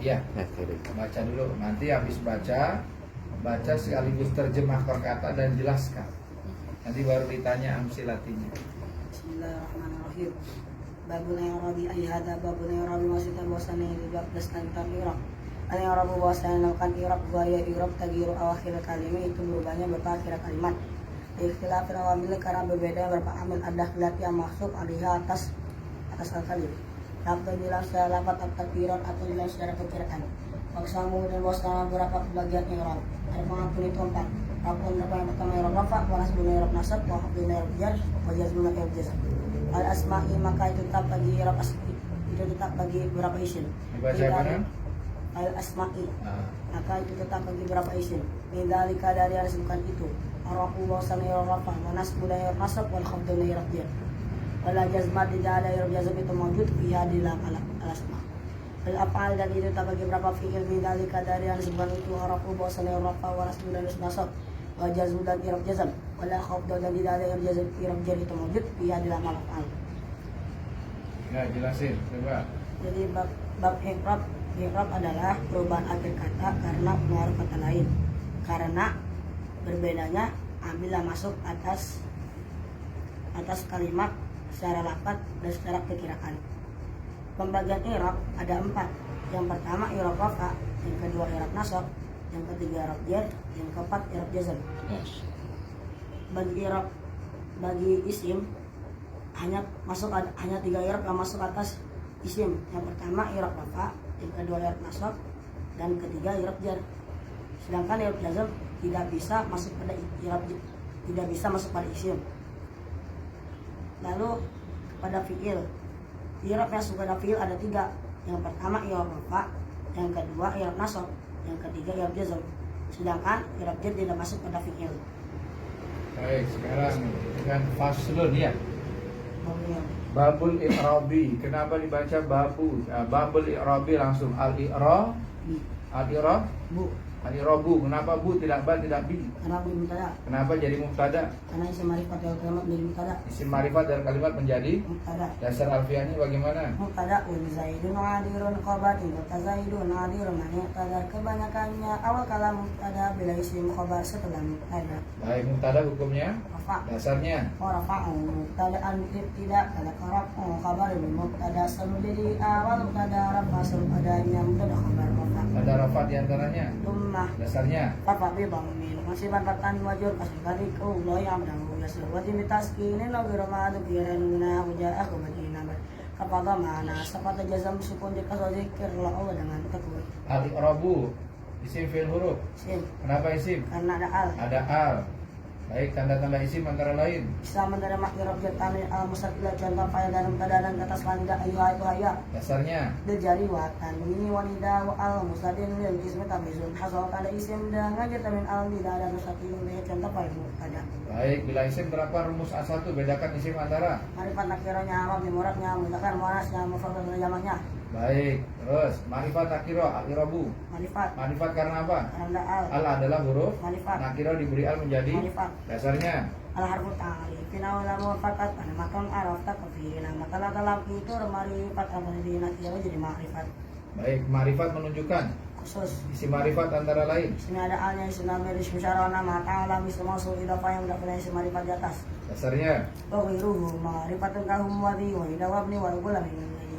Iya, baca dulu. Nanti habis baca sekaligus terjemahkan kata dan jelaskan. Nanti baru ditanya amsilatinya. Bismillahirrahmanirrahim. Babun yang rabi ayhada babun yang rabi masih terbosan yang 12 tentang Irak. Ada yang rabu bahwasanya melakukan Irak gaya Irak tagiru awakhir kalimat itu berubahnya berupa akhir kalimat. Ikhtilaf awamil karena berbeda beberapa amil ada khilaf yang masuk alihah atas al-kalim. Atau bilang secara lapat atau piron atau bilang secara perkiraan. Maksa kemudian bahwasanya beberapa pembagian Irak. Ada pengampun itu 4. Apun yang pertama Irak rafa, walas bin Irak nasab, wahab bin Irak jar, wajaz bin Irak jazam. Al-asma'i maka itu tetap bagi Irak asli. Itu tetap bagi beberapa isim. Dibaca mana? Al-asma'i maka itu tetap bagi beberapa isim. Mindalika dari yang disebutkan itu Arafu bahwasanya Irak rafa, wanas bin Irak nasab, wal khab bin Irak jar. Wala jazmat tidak ada Irak jazam itu mawjud fiha di dalam al-asma'. Al-af'al dan itu tak bagi berapa fi'il mindalika dari yang disebutkan itu Arafu bahwasanya Irak rafa, wanas bin Irak nasab, wajazmu dan Irak jazam. Wala khab dan tidak ada Irak jazam Irak jar itu mawjud fiha di dalam al-af'al. Ya, jelasin coba. Jadi bab i'rab adalah perubahan akhir kata karena pengaruh kata lain. Karena berbedanya ambillah masuk atas kalimat secara lafaz dan secara perkiraan. Pembagian i'rab ada 4. Yang pertama i'rab rafa, yang kedua i'rab nasab, yang ketiga i'rab jar, yang keempat i'rab jazm. Bagi isim hanya 3 i'rab yang masuk atas isim. Yang pertama i'rab rafa, yang kedua i'rab nasab, dan ketiga i'rab jar. Sedangkan i'rab jazm tidak bisa masuk pada isim. Lalu pada fi'il, i'rab yang masuk pada fi'il ada 3. Yang pertama i'rab rafa, yang kedua i'rab nasab, yang ketiga i'rab jazm. Sedangkan i'rab jar tidak masuk pada fi'il. Baik, sekarang dengan faslun ya. Babnya Babul i'rabi. Kenapa dibaca babu? Babul i'rabi langsung al-i'rab. Al-i'rab. bu Al-i'rabu. Kenapa bu tidak ba tidak bi? karena mubtada, Kenapa jadi mubtada? karena isim ma'rifat dan kalimat menjadi mubtada. Isim ma'rifat dan kalimat menjadi Mubtada dasar alfiahnya bagaimana? mubtada zaidun adirun khabarin zaidun adirun mubtada kebanyakannya awal kalam mubtada bila isim khabar setelah mubtada. Baik, mubtada hukumnya Rafa dasarnya rafa'u mubtada'an tidak ada rafa khabarin mubtada selalu jadi awal mubtada rafa selalu adanya mubtada khabar rafa. ada rafat diantaranya Dummah dasarnya rafa bi dhammin musiban fatani wajur kasbari Allah yang dahu yasir wa dimitaskin nabi ramadu biranuna waja'ahu madina kepada mana sepatah jazam sukun dikasih zikir Allah dengan takbir. al-i'rabu isim fi'il huruf. Isim Kenapa isim? karena ada al. Ada al. Baik, tanda-tanda isim antara lain. Islam menerima i'rab jatani al mustaqil contoh fa'il dan mubtada dan kata selanjutnya ayyuha itu haya. Dasarnya Dijari wa tanwini wa nida wa al mustadin lil ismi tamizun hasal kada isim dan ngajat min al nida dan mustaqil dengan contoh fa'il mubtada. baik, bila isim berapa rumus A1? Bedakan isim antara. Marifat nakiranya amal muradnya mudzakkar muannasnya mufrad dan jamaknya. Baik, terus marifat nakiro al-i'rabu. Marifat Marifat karena apa? karena al. Al adalah huruf. Marifat Nakiro diberi al menjadi marifat dasarnya. al harfu ta'rif final lam fatat ana makan arafta kafina maka dalam itu marifat apa jadi nakira jadi marifat Baik, marifat menunjukkan khusus. isim marifat antara lain. Sini ada alnya isim namir isim syarana nama ta'ala isim mausul idafah yang tidak punya isim marifat di atas. Dasarnya Wawiruhu marifatun kahum wadhi wa idawabni wa ugulam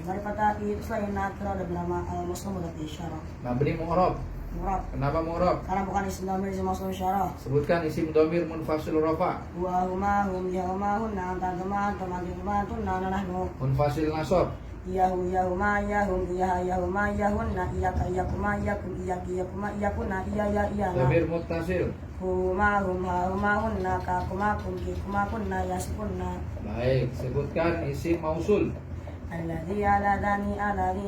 marifat itu selain nakira dan nama al-muslim dan isyarah mabni mu'rab. murab Kenapa mu'rab? karena bukan isim namir isim mausul isyarah. Sebutkan isim dhamir munfasil rafa. Wa huma hum ya huma hunna tantama tamatun nana nahnu Munfasil nasab. Iyahu yahuma yahum iyaha yahuma yahunna iyaka iyakuma iyakum iyaki iyakuma iyakuna iya ya iya Dhamir muttasil. huma huma huma hunna kakuma kum kikuma kunna yaskunna Baik, sebutkan isim mausul. alladhi ala dhani